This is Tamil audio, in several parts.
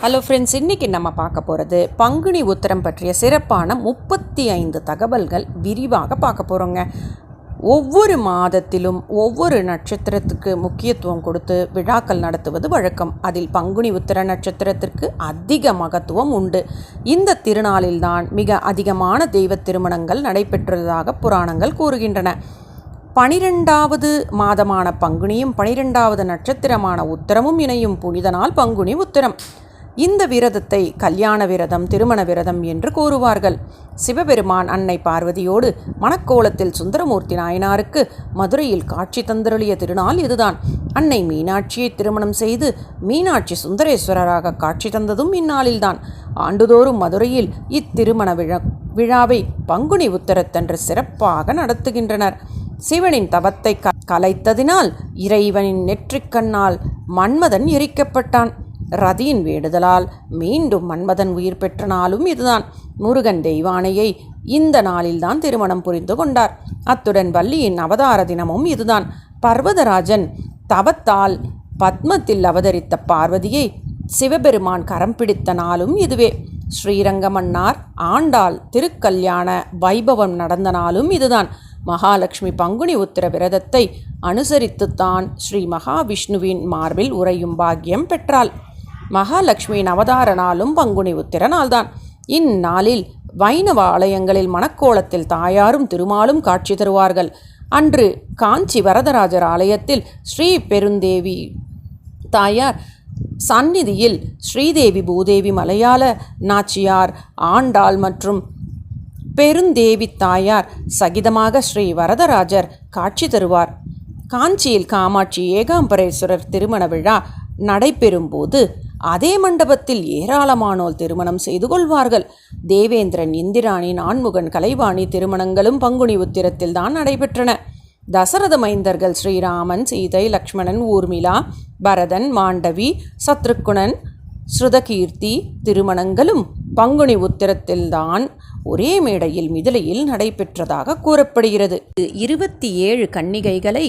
ஹலோ ஃப்ரெண்ட்ஸ், இன்றைக்கி நம்ம பார்க்க போகிறது பங்குனி உத்திரம் பற்றிய சிறப்பான 35 தகவல்கள் விரிவாக பார்க்க போகிறோங்க. ஒவ்வொரு மாதத்திலும் ஒவ்வொரு நட்சத்திரத்துக்கு முக்கியத்துவம் கொடுத்து விழாக்கள் நடத்துவது வழக்கம். அதில் பங்குனி உத்திர நட்சத்திரத்திற்கு அதிக மகத்துவம் உண்டு. இந்த திருநாளில்தான் மிக அதிகமான தெய்வ திருமணங்கள் நடைபெற்றதாக புராணங்கள் கூறுகின்றன. 12வது மாதமான பங்குனியும் 12வது நட்சத்திரமான உத்திரமும் இணையும் புனித நாள் பங்குனி உத்திரம். இந்த விரதத்தை கல்யாண விரதம், திருமண விரதம் என்று கூறுவார்கள். சிவபெருமான் அன்னை பார்வதியோடு மணக்கோலத்தில் சுந்தரமூர்த்தி நாயனாருக்கு மதுரையில் காட்சி தந்தருளிய திருநாள் இதுதான். அன்னை மீனாட்சியை திருமணம் செய்து மீனாட்சி சுந்தரேஸ்வரராக காட்சி தந்ததும் இந்நாளில்தான். ஆண்டுதோறும் மதுரையில் இத்திருமண விழாவை பங்குனி உத்திரத்தன்று சிறப்பாக நடத்துகின்றனர். சிவனின் தவத்தை கலைத்ததினால் இறைவனின் நெற்றிக்கண்ணால் மன்மதன் எரிக்கப்பட்டான். ரதியின் வேண்டுதலால் மீண்டும் மன்மதன் உயிர் பெற்ற நாளும் இதுதான். முருகன் தெய்வானையை இந்த நாளில்தான் திருமணம் புரிந்து கொண்டார். அத்துடன் வள்ளியின் அவதார தினமும் இதுதான். பர்வதராஜன் தவத்தால் பத்மத்தில் அவதரித்த பார்வதியை சிவபெருமான் கரம் பிடித்த நாளும் இதுவே. ஸ்ரீரங்கமன்னார் ஆண்டாள் திருக்கல்யாண வைபவம் நடந்த நாளும் இதுதான். மகாலட்சுமி பங்குனி உத்திர விரதத்தை அனுசரித்துத்தான் ஸ்ரீ மகாவிஷ்ணுவின் மார்பில் உறையும் பாக்கியம் பெற்றாள். மகாலட்சுமியின் அவதார நாளும் பங்குனி உத்திர நாள்தான். இந்நாளில் வைணவ ஆலயங்களில் மணக்கோலத்தில் தாயாரும் திருமாலும் காட்சி தருவார்கள். அன்று காஞ்சி வரதராஜர் ஆலயத்தில் ஸ்ரீ பெருந்தேவி தாயார் சந்நிதியில் ஸ்ரீதேவி பூதேவி மலையாள நாச்சியார் ஆண்டாள் மற்றும் பெருந்தேவி தாயார் சகிதமாக ஸ்ரீ வரதராஜர் காட்சி தருவார். காஞ்சியில் காமாட்சி ஏகாம்பரேஸ்வரர் திருமண விழா நடைபெறும் போது அதே மண்டபத்தில் ஏராளமானோர் திருமணம் செய்து கொள்வார்கள். தேவேந்திரன், இந்திராணி, நான்முகன், கலைவாணி திருமணங்களும் பங்குனி உத்திரத்தில் தான் நடைபெற்றன. தசரத மைந்தர்கள் ஸ்ரீராமன், சீதை, லக்ஷ்மணன், ஊர்மிளா, பரதன், மாண்டவி, சத்ருக்குணன், ஸ்ருதகீர்த்தி திருமணங்களும் பங்குனி உத்திரத்தில்தான் ஒரே மேடையில் மிதிலையில் நடைபெற்றதாக கூறப்படுகிறது. 27 கன்னிகைகளை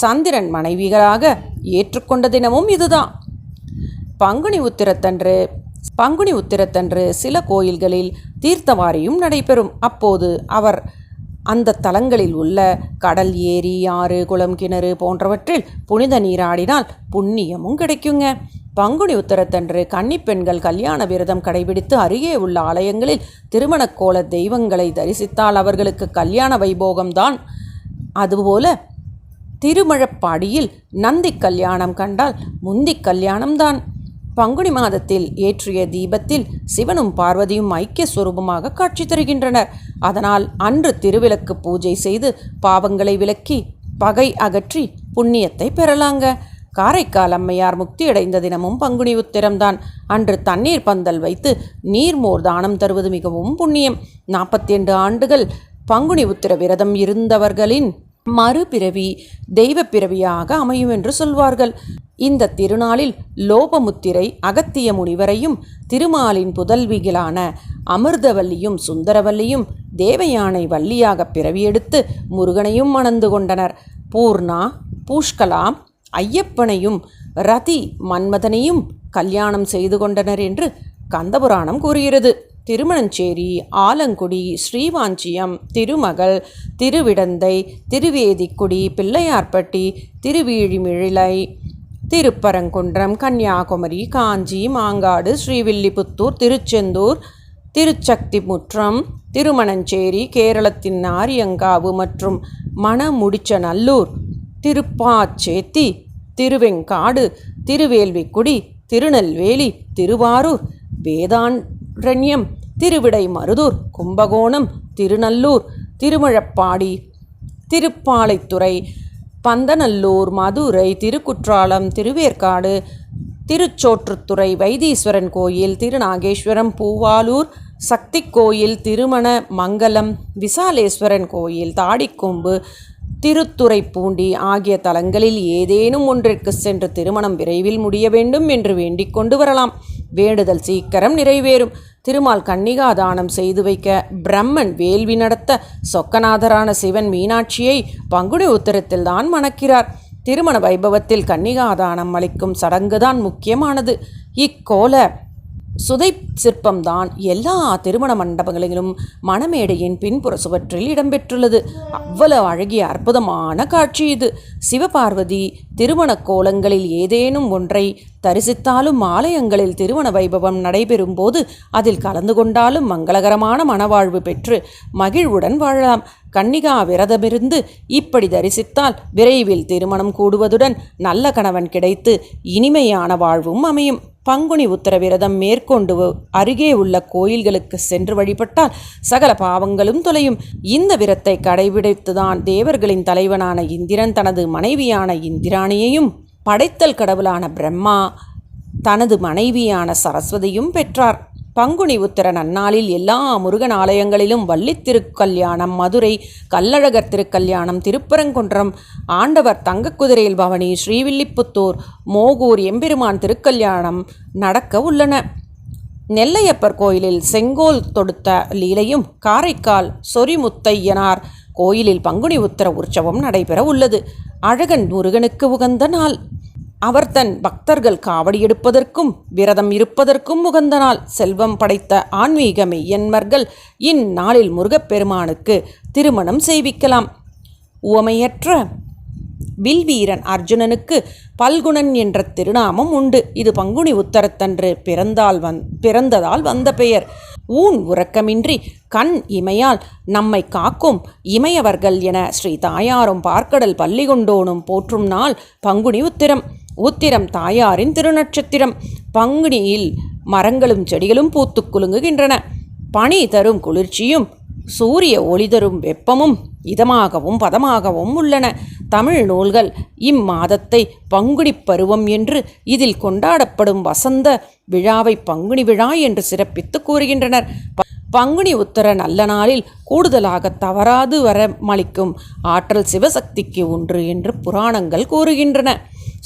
சந்திரன் மனைவிகளாக ஏற்றுக்கொண்ட தினமும் இதுதான். பங்குனி உத்திரத்தன்று சில கோயில்களில் தீர்த்தவாரியும் நடைபெறும். அப்போது அவர் அந்த தலங்களில் உள்ள கடல், ஏரி, ஆறு, குளம், கிணறு போன்றவற்றில் புனித நீராடினால் புண்ணியமும் கிடைக்குங்க. பங்குனி உத்திரத்தன்று கன்னிப்பெண்கள் கல்யாண விரதம் கடைபிடித்து அருகே உள்ள ஆலயங்களில் திருமணக்கோல தெய்வங்களை தரிசித்தால் அவர்களுக்கு கல்யாண வைபோகம்தான். அதுபோல திருமழப்பாடியில் நந்தி கல்யாணம் கண்டால் முந்தி கல்யாணம்தான். பங்குனி மாதத்தில் ஏற்றிய தீபத்தில் சிவனும் பார்வதியும் ஐக்கிய சுரூபமாக காட்சி தருகின்றனர். அதனால் அன்று திருவிளக்கு பூஜை செய்து பாவங்களை விலக்கி பகை அகற்றி புண்ணியத்தை பெறலாங்க. காரைக்கால் அம்மையார் முக்தியடைந்த தினமும் பங்குனி உத்திரம்தான். அன்று தண்ணீர் பந்தல் வைத்து நீர்மோர் தானம் தருவது மிகவும் புண்ணியம். 42 ஆண்டுகள் பங்குனி உத்திர விரதம் இருந்தவர்களின் மறுபிறவி தெய்வ பிறவியாக அமையும் என்று சொல்வார்கள். இந்த திருநாளில் லோபமுத்திரை அகத்திய முனிவரையும் திருமாலின் புதல்விகளான அமிர்தவல்லியும் சுந்தரவல்லியும் தேவயானை வள்ளியாக பிறவியெடுத்து முருகனையும் மணந்து கொண்டனர். பூர்ணா, பூஷ்கலா ஐயப்பனையும் ரதி மன்மதனையும் கல்யாணம் செய்து கொண்டனர் என்று கந்தபுராணம் கூறுகிறது. திருமணஞ்சேரி, ஆலங்குடி, ஸ்ரீவாஞ்சியம், திருமகள், திருவிடந்தை, திருவேதிக்குடி, பிள்ளையார்பட்டி, திருவீழிமிழலை, திருப்பரங்குன்றம், கன்னியாகுமரி, காஞ்சி, மாங்காடு, ஸ்ரீவில்லிபுத்தூர், திருச்செந்தூர், திருச்சக்திமுற்றம், திருமணஞ்சேரி, கேரளத்தின் ஆரியங்காவு மற்றும் மணமுடிச்சநல்லூர், திருப்பாச்சேத்தி, திருவெங்காடு, திருவேல்விக்குடி, திருநெல்வேலி, திருவாரூர், வேதாரண்யம், திருவிடை மருதூர், கும்பகோணம், திருநல்லூர், திருமழப்பாடி, திருப்பாலைத்துறை, பந்தநல்லூர், மதுரை, திருக்குற்றாலம், திருவேற்காடு, திருச்சோற்றுத்துறை, வைத்தீஸ்வரன் கோயில், திருநாகேஸ்வரம், பூவாலூர், சக்தி கோயில், திருமண மங்கலம், விசாலேஸ்வரன் கோயில், தாடிக்கொம்பு, திருத்துறைப்பூண்டி ஆகிய தலங்களில் ஏதேனும் ஒன்றிற்கு சென்று திருமணம் விரைவில் முடிய வேண்டும் என்று வேண்டிக் கொண்டு வரலாம். வேண்டுதல் சீக்கிரம் நிறைவேறும். திருமால் கன்னிகாதானம் செய்து வைக்க பிரம்மன் வேள்வி நடத்த சொக்கநாதரான சிவன் மீனாட்சியை பங்குனி உத்திரத்தில் தான் மணக்கிறார். திருமண வைபவத்தில் கன்னிகாதானம் அளிக்கும் சடங்குதான் முக்கியமானது. இக்கோல சுதை சிற்பம்தான் எல்லா திருமண மண்டபங்களிலும் மணமேடையின் பின்புற சுவற்றில் இடம்பெற்றுள்ளது. அவ்வளவு அழகிய அற்புதமான காட்சி இது. சிவபார்வதி திருமண கோலங்களில் ஏதேனும் ஒன்றை தரிசித்தாலும், ஆலயங்களில் திருமண வைபவம் நடைபெறும் போது அதில் கலந்து கொண்டாலும் மங்களகரமான மணவாழ்வு பெற்று மகிழ்வுடன் வாழலாம். கன்னிகா விரதமிருந்து இப்படி தரிசித்தால் விரைவில் திருமணம் கூடுவதுடன் நல்ல கணவன் கிடைத்து இனிமையான வாழ்வும் அமையும். பங்குனி உத்தர விரதம் மேற்கொண்டு அருகே உள்ள கோயில்களுக்கு சென்று வழிபட்டால் சகல பாவங்களும் தொலையும். இந்த விரத்தை கடைபிடித்துதான் தேவர்களின் தலைவனான இந்திரன் தனது மனைவியான இந்திராணியையும், படைத்தல் கடவுளான பிரம்மா தனது மனைவியான சரஸ்வதியும் பெற்றார். பங்குனி உத்திர நன்னாளில் எல்லா முருகன் ஆலயங்களிலும் வள்ளி திருக்கல்யாணம், மதுரை கள்ளழகர் திருக்கல்யாணம், திருப்பரங்குன்றம் ஆண்டவர் தங்கக்குதிரையில் பவனி, ஸ்ரீவில்லிபுத்தூர் மோகூர் எம்பெருமான் திருக்கல்யாணம் நடக்க உள்ளன. நெல்லையப்பர் கோயிலில் செங்கோல் தொடுத்த லீலையும், காரைக்கால் சொரிமுத்தையனார் கோயிலில் பங்குனி உத்திர உற்சவம் நடைபெற உள்ளது. அழகன் முருகனுக்கு உகந்த நாள். அவர் தன் பக்தர்கள் காவடி எடுப்பதற்கும் விரதம் இருப்பதற்கும் உகந்த நாள். செல்வம் படைத்த ஆன்மீக மெய்யன்மர்கள் இந்நாளில் முருகப்பெருமானுக்கு திருமணம் செய்விக்கலாம். உவமையற்ற வில்வீரன் அர்ஜுனனுக்கு பல்குணன் என்ற திருநாமம் உண்டு. இது பங்குனி உத்தரத்தன்று பிறந்ததால் வந்த பெயர். ஊன் உறக்கமின்றி கண் இமையால் நம்மை காக்கும் இமையவர்கள் என ஸ்ரீ தாயாரும் பார்க்கடல் பள்ளி கொண்டோனும் போற்றும் நாள் பங்குனி உத்திரம். உத்திரம் தாயாரின் திருநட்சத்திரம். பங்குனியில் மரங்களும் செடிகளும் பூத்து குலுங்குகின்றன. பனி தரும் குளிர்ச்சியும் சூரிய ஒளி தரும் வெப்பமும் இதமாகவும் பதமாகவும் உள்ளன. தமிழ் நூல்கள் இம்மாதத்தை பங்குனி பருவம் என்று, இதில் கொண்டாடப்படும் வசந்த விழாவை பங்குனி விழா என்று சிறப்பித்து கூறுகின்றனர். பங்குனி உத்தர நல்ல நாளில் கூடுதலாக தவறாது வரமளிக்கும் ஆற்றல் சிவசக்திக்கு உண்டு என்று புராணங்கள் கூறுகின்றன.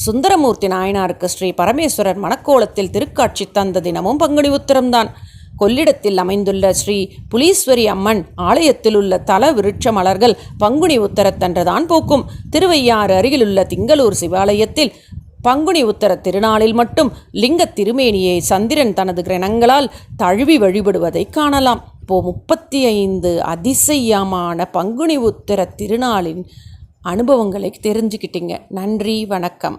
சுந்தரமூர்த்தி நாயனாருக்கு ஸ்ரீ பரமேஸ்வரர் மணக்கோலத்தில் திருக்காட்சி தந்த தினமும் பங்குனி உத்திரம்தான். கொள்ளிடத்தில் அமைந்துள்ள ஸ்ரீ புலீஸ்வரி அம்மன் ஆலயத்தில் உள்ள தல விருட்ச மலர்கள் பங்குனி உத்தரத்தன்றுதான் பூக்கும். திருவையாறு அருகிலுள்ள திங்களூர் சிவாலயத்தில் பங்குனி உத்தர திருநாளில் மட்டும் லிங்க திருமேனியை சந்திரன் தனது கிரணங்களால் தழுவி வழிபடுவதை காணலாம். இப்போ 35 அதிசயமான பங்குனி உத்தர திருநாளின் அனுபவங்களை தெரிஞ்சுக்கிட்டீங்க. நன்றி, வணக்கம்.